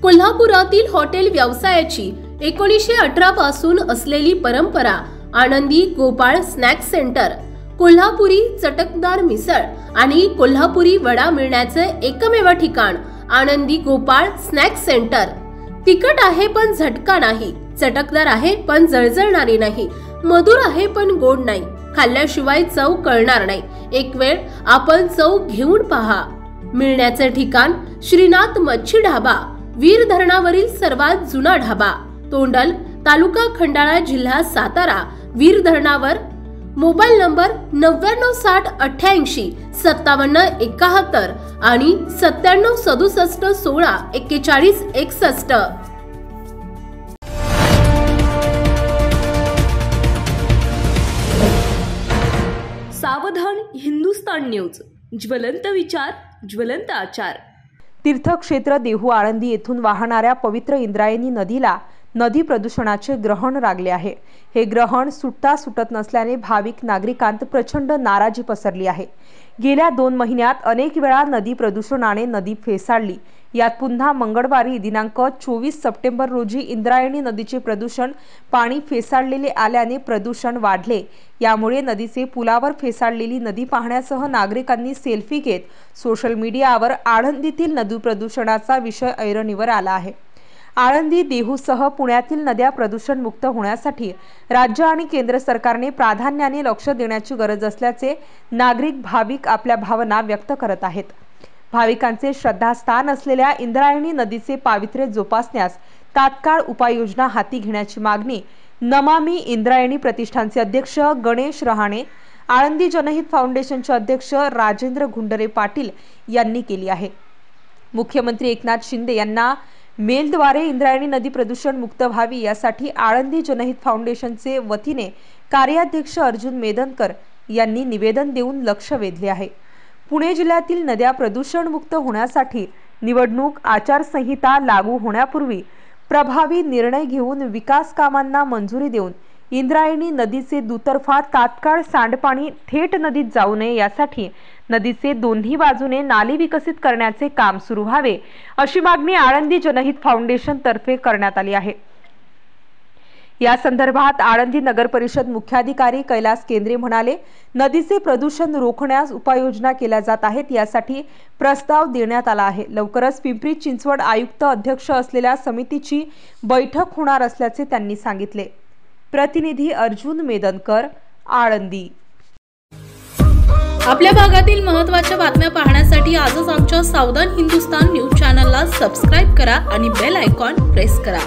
कोल्हापुरातील हॉटेल व्यवसायाची 1918 पासून असलेली परंपरा आनंदी गोपाळ स्नॅक्स सेंटर, कोल्हापुरी चटकदार मिसळ आणि कोल्हापुरी वडा मिळण्याचे एकमेव ठिकाण आनंदी गोपाळ स्नॅक्स सेंटर। तिखट आहे पण झटका नाही, चटकदार आहे पण जळजळणारी नाही, मधुर आहे पण गोड नाही, खाल्ल्याशिवाय चव कळणार नाही। एक वेळ आपण चव घेऊन पहा। मिळण्याचे ठिकाण श्रीनाथ मच्छी ढाबा, वीर धरणावरील सर्वात जुना ढाबा, तोंडल, तालुका खंडाळा, जिल्हा सातारा। वीर धरणावर। मोबाईल नंबर 9968855771 आणि 9767164161। सावधान हिंदुस्तान न्यूज, ज्वलंत विचार, ज्वलंत आचार। तीर्थक्षेत्र देहू आळंदी येथून वाहणाऱ्या पवित्र इंद्रायणी नदीला नदी प्रदूषणाचे ग्रहण लागले आहे। हे ग्रहण सुटता सुटत नसल्याने भाविक नागरिकांत प्रचंड नाराजी पसरली आहे। गेल्या 2 महिन्यात अनेक वेळा नदी प्रदूषणाने नदी फेसाळली। यात पुन्हा मंगळवारी दिनांक 24 सप्टेंबर रोजी इंद्रायणी नदीचे प्रदूषण पाणी फेसाळलेले आल्याने प्रदूषण वाढले। यामुळे नदीचे पुलावर फेसाळलेली नदी पाहण्यासह नागरिकांनी सेल्फी घेत सोशल मीडियावर आळंदीतील नदी प्रदूषणाचा विषय ऐरणीवर आला आहे। आळंदी, देहूसह पुण्यातील नद्या प्रदूषण मुक्त होण्यासाठी राज्य आणि केंद्र सरकारने प्राधान्याने लक्ष देण्याची गरज असल्याचे नागरिक भाविक आपल्या भावना व्यक्त करत आहेत। भाविकांचे श्रद्धास्थान असलेल्या इंद्रायणी नदीचे पावित्र्य जोपासण्यास तात्काळ उपाययोजना हाती घेण्याची मागणी नमामि इंद्रायणी प्रतिष्ठानचे अध्यक्ष गणेश रहाणे, आळंदी जनहित फाउंडेशनचे अध्यक्ष राजेंद्र गुंडरे पाटील यांनी केली आहे। मुख्यमंत्री एकनाथ शिंदे यांना मेलद्वारे इंद्रायणी नदी प्रदूषण मुक्त व्हावी यासाठी आळंदी जनहित फाउंडेशनचे वतीने कार्याध्यक्ष अर्जुन मेदनकर यांनी निवेदन देऊन लक्ष वेधले आहे। पुणे जिल्ह्यातील नद्या प्रदूषण मुक्त होण्यासाठी निवडणूक आचारसंहिता लागू होण्यापूर्वी प्रभावी निर्णय घेऊन विकास कामांना मंजुरी देऊन इंद्रायणी नदीचे दुतर्फा तात्काळ सांडपाणी थेट नदीत जाऊ नये यासाठी नदीचे दोन्ही बाजूने नाली विकसित करण्याचे काम सुरू व्हावे अशी मागणी आळंदी जनहित फाउंडेशन तर्फे करण्यात आली आहे। या संदर्भात आळंदी नगर परिषद मुख्याधिकारी कैलास केंद्रे म्हणाले, नदीचे प्रदूषण रोखण्यास उपाययोजना केल्या जात आहेत। यासाठी प्रस्ताव देण्यात आला आहे। लवकरच पिंपरी चिंचवड आयुक्त अध्यक्ष असलेल्या समितीची बैठक होणार असल्याचे त्यांनी सांगितले। प्रतिनिधी अर्जुन मेदनकर, आळंदी। आपल्या भागातील महत्त्वाच्या बातम्या पाहण्यासाठी आजच आमच्या सावधान हिंदुस्तान न्यूज चॅनलला सबस्क्राइब करा आणि बेल आयकॉन प्रेस करा।